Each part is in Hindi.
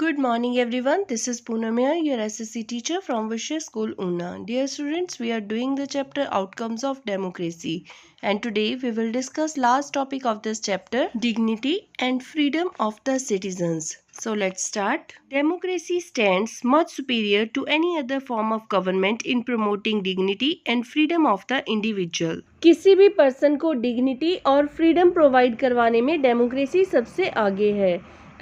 Good morning everyone. This is Poonam here, your SSC teacher from Vishya School Una. Dear students, we are doing the chapter Outcomes of Democracy, and today we will discuss last topic of this chapter, dignity and freedom of the citizens. So let's start. Democracy stands much superior to any other form of government in promoting dignity and freedom of the individual. किसी भी पर्सन को डिग्निटी और फ्रीडम प्रोवाइड करवाने में डेमोक्रेसी सबसे आगे है.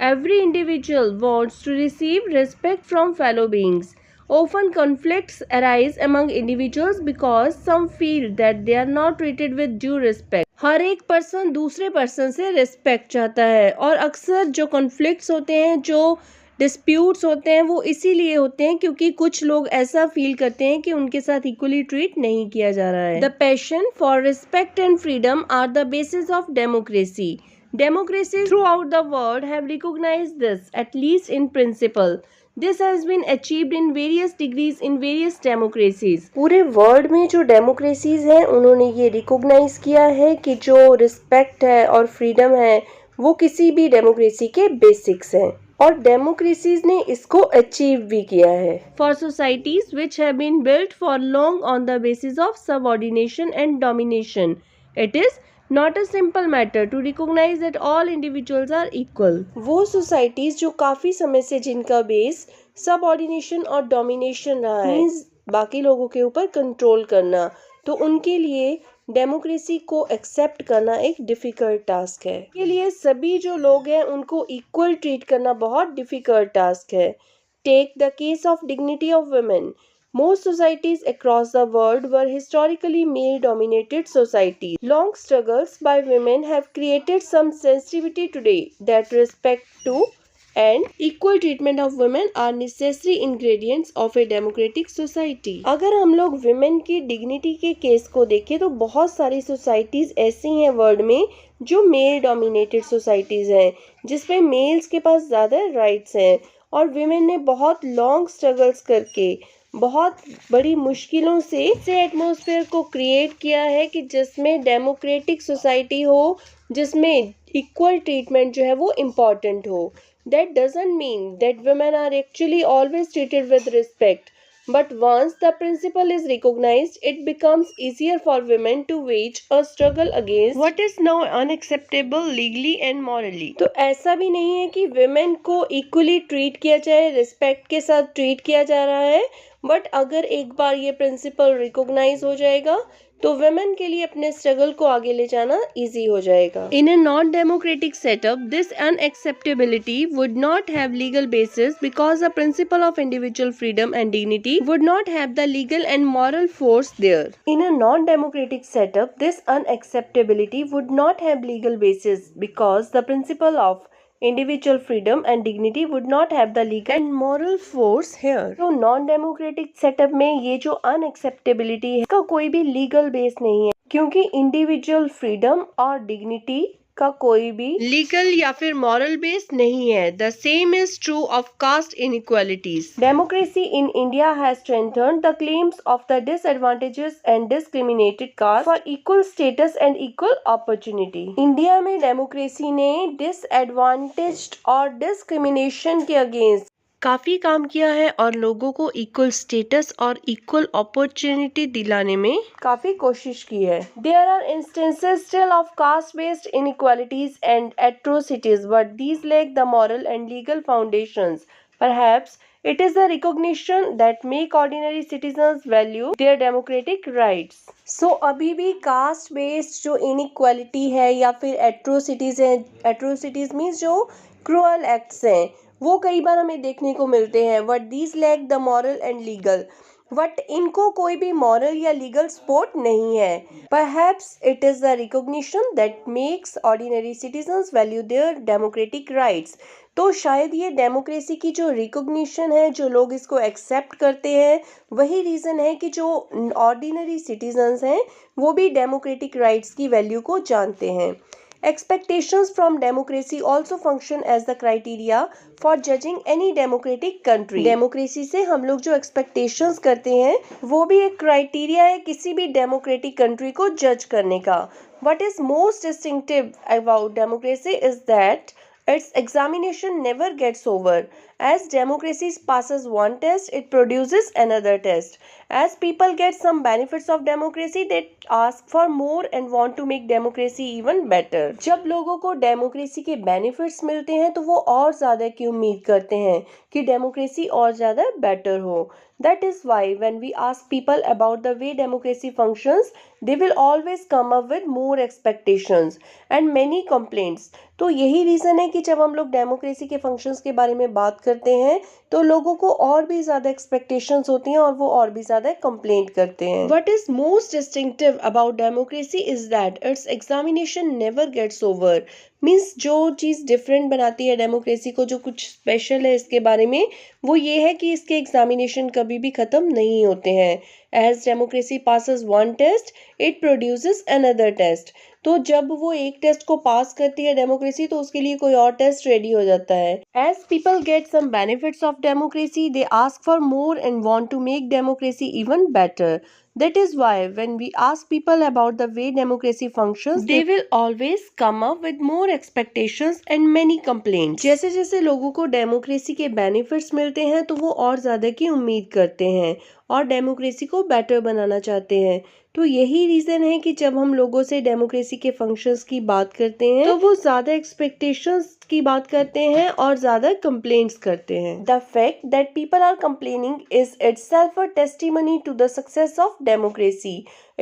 Every individual wants to receive respect from fellow beings. Often conflicts arise among individuals because some feel that they are not treated with due respect. हर एक पर्सन दूसरे पर्सन से रिस्पेक्ट चाहता है और अक्सर जो कॉन्फ्लिक्ट्स होते हैं, जो डिस्प्यूट्स होते हैं, वो इसीलिए होते हैं क्योंकि कुछ लोग ऐसा फील करते हैं कि उनके साथ इक्वली ट्रीट नहीं किया जा रहा है. The passion for respect and freedom are the basis of democracy. Democracies throughout the world have recognized this, at least in principle. This has been achieved in various degrees in various democracies. पूरे वर्ल्ड में जो डेमोक्रेसीज हैं उन्होंने ये रिकॉग्नाइज किया है कि जो रिस्पेक्ट है और फ्रीडम है वो किसी भी डेमोक्रेसी के बेसिक्स हैं और डेमोक्रेसीज ने इसको अचीव भी किया है. For societies which have been built for long on the basis of subordination and domination, it is Not a simple matter to recognize that all individuals are equal. वो सोसाइटीज जो काफी समय से जिनका बेस सबऑर्डिनेशन और डोमिनेशन रहा है, बाकी लोगों के ऊपर कंट्रोल करना, तो उनके लिए डेमोक्रेसी को एक्सेप्ट करना एक डिफिकल्ट टास्क है. के लिए सभी जो लोग हैं उनको इक्वल ट्रीट करना बहुत डिफिकल्ट टास्क है. Take the case of dignity of women. Most societies across the world were historically male-dominated societies. Long struggles by women have created some sensitivity today that respect to and equal treatment of women are necessary ingredients of a democratic society. अगर हम लोग women की dignity के केस को देखें तो बहुत सारी societies ऐसी हैं वर्ल्ड में जो male-dominated societies हैं, जिसमें males के पास ज़्यादा rights हैं और women ने बहुत long struggles करके बहुत बड़ी मुश्किलों से एटमॉस्फेयर को क्रिएट किया है कि जिसमें डेमोक्रेटिक सोसाइटी हो, जिसमें इक्वल ट्रीटमेंट जो है वो इम्पॉर्टेंट हो. That doesn't mean that women are actually always treated with respect, but once the principle is recognized, it becomes easier for women to wage a struggle against what is now unacceptable legally and morally. तो ऐसा भी नहीं है कि women को equally treat किया जाए, respect के साथ treat किया जा रहा है, बट अगर एक बार ये प्रिंसिपल रिकॉग्नाइज हो जाएगा तो वुमेन के लिए अपने स्ट्रगल को आगे ले जाना इजी हो जाएगा. In a non democratic setup this unacceptability would not have legal basis because the principle of individual freedom and dignity would not have the legal and moral force there. In a non democratic setup this unacceptability would not have legal basis because the principle of individual freedom and dignity would not have the legal and moral force here. तो नॉन डेमोक्रेटिक सेटअप में ये जो अनएक्सेप्टेबिलिटी है इसका कोई भी लीगल बेस नहीं है क्योंकि इंडिविजुअल फ्रीडम और डिग्निटी का कोई भी लीगल या फिर मॉरल बेस नहीं है. The same is true of caste inequalities. Democracy in India has strengthened the claims of the disadvantages and discriminated caste for equal status and equal opportunity. India में डेमोक्रेसी ने डिसएडवांटेज्ड और डिस्क्रिमिनेशन के अगेंस्ट काफी काम किया है और लोगों को इक्वल स्टेटस और इक्वल अपॉर्चुनिटी दिलाने में काफी कोशिश की है. There are instances still of caste based inequalities and atrocities but these lack the moral and legal foundations. Perhaps it is the recognition that make ordinary citizens value their democratic rights. So अभी भी कास्ट बेस्ड जो इनइक्वालिटी है या फिर एट्रोसिटीज है, एट्रोसिटीज मीन्स जो क्रूअल एक्ट्स हैं, वो कई बार हमें देखने को मिलते हैं. But these lack the moral and legal, but इनको कोई भी मॉरल या लीगल सपोर्ट नहीं है. Perhaps it is the recognition that makes ordinary citizens value their democratic rights. तो शायद ये डेमोक्रेसी की जो रिकॉग्निशन है, जो लोग इसको एक्सेप्ट करते हैं, वही रीज़न है कि जो ऑर्डिनरी सिटीजन्स हैं वो भी डेमोक्रेटिक राइट्स की वैल्यू को जानते हैं. Expectations from democracy also function as the criteria for judging any democratic country. Democracy से हम लोग जो एक्सपेक्टेशंस करते हैं वो भी एक क्राइटेरिया है किसी भी डेमोक्रेटिक कंट्री को जज करने का. What is most distinctive about democracy is that its examination never gets over As democracy passes one test, it produces another test. As people get some benefits of democracy, they ask for more and want to make democracy even better. जब लोगों को डेमोक्रेसी के बेनिफिट्स मिलते हैं तो वो और ज़्यादा की उम्मीद करते हैं कि डेमोक्रेसी और ज़्यादा बेटर हो. That is why when we ask people about the way democracy functions, they will always come up with more expectations and many complaints. तो यही रीज़न है कि जब हम लोग डेमोक्रेसी के फंक्शंस के बारे में बात करते हैं तो लोगों को और भी ज़्यादा एक्सपेक्टेशंस होती हैं और वो और भी ज़्यादा कंप्लेंट करते हैं. What is most distinctive about democracy is that its examination never gets over. Means जो चीज़ डिफरेंट बनाती है डेमोक्रेसी को, जो कुछ स्पेशल है इसके बारे में, वो ये है कि इसके एग्जामिनेशन कभी भी ख़त्म नहीं होते हैं. As democracy passes one test, it produces another test. तो जब वो एक टेस्ट को पास करती है डेमोक्रेसी तो उसके लिए कोई और टेस्ट रेडी हो जाता है. As people get some benefits of democracy, they ask for more and want to make democracy even better. That is why when we ask people about the way democracy functions, they will always come up with more expectations and many complaints. जैसे जैसे लोगों को डेमोक्रेसी के बेनिफिट्स मिलते हैं तो वो और ज़्यादा की उम्मीद करते हैं और डेमोक्रेसी को बेटर बनाना चाहते हैं. तो यही रीज़न है कि जब हम लोगों से डेमोक्रेसी के फंक्शंस की बात करते हैं तो वो ज़्यादा एक्सपेक्टेशंस की बात करते हैं और ज़्यादा कंप्लेंट्स करते हैं. The fact that people are complaining is itself a testimony to the success of democracy.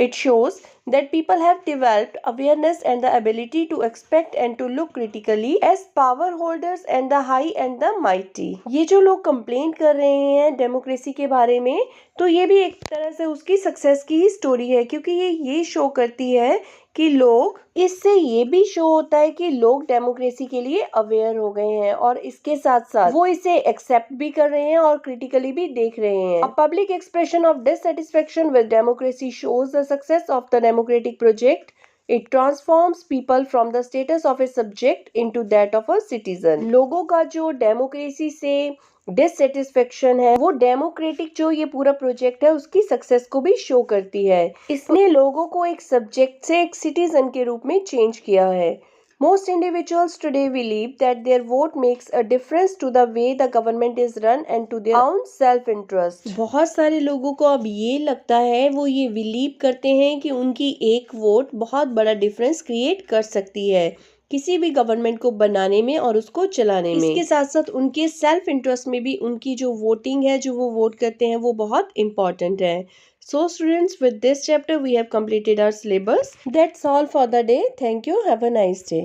It shows that people have developed awareness and the ability to expect and to look critically as power holders and the high and the mighty. ये जो लोग कंप्लेंट कर रहे हैं डेमोक्रेसी के बारे में, तो ये भी एक तरह से उसकी सक्सेस की ही स्टोरी है, क्योंकि ये शो करती है कि लोग, इससे ये भी शो होता है कि लोग डेमोक्रेसी के लिए अवेयर हो गए हैं और इसके साथ साथ वो इसे एक्सेप्ट भी कर रहे हैं और क्रिटिकली भी देख रहे हैं. A public expression of dissatisfaction with democracy shows the success of the democratic project. It transforms people from the status of a subject into that of a citizen. लोगों का जो डेमोक्रेसी से डिससेटिस्फेक्शन है वो डेमोक्रेटिक जो ये पूरा प्रोजेक्ट है उसकी सक्सेस को भी शो करती है. इसने लोगों को एक सब्जेक्ट से एक सिटीजन के रूप में चेंज किया है. Most individuals today believe that their vote makes a difference to the way the government is run and to their own self-interest. बहुत सारे लोगों को अब ये लगता है, वो ये बिलीव करते हैं कि उनकी एक वोट बहुत बड़ा डिफरेंस क्रिएट कर सकती है किसी भी गवर्नमेंट को बनाने में और उसको चलाने में. इसके साथ साथ उनके सेल्फ इंटरेस्ट में भी उनकी जो वोटिंग है, जो वो वोट करते हैं, वो बहुत इंपॉर्टेंट है. So students, with this chapter we have completed our syllabus. That's all for the day. Thank you. Have a nice day.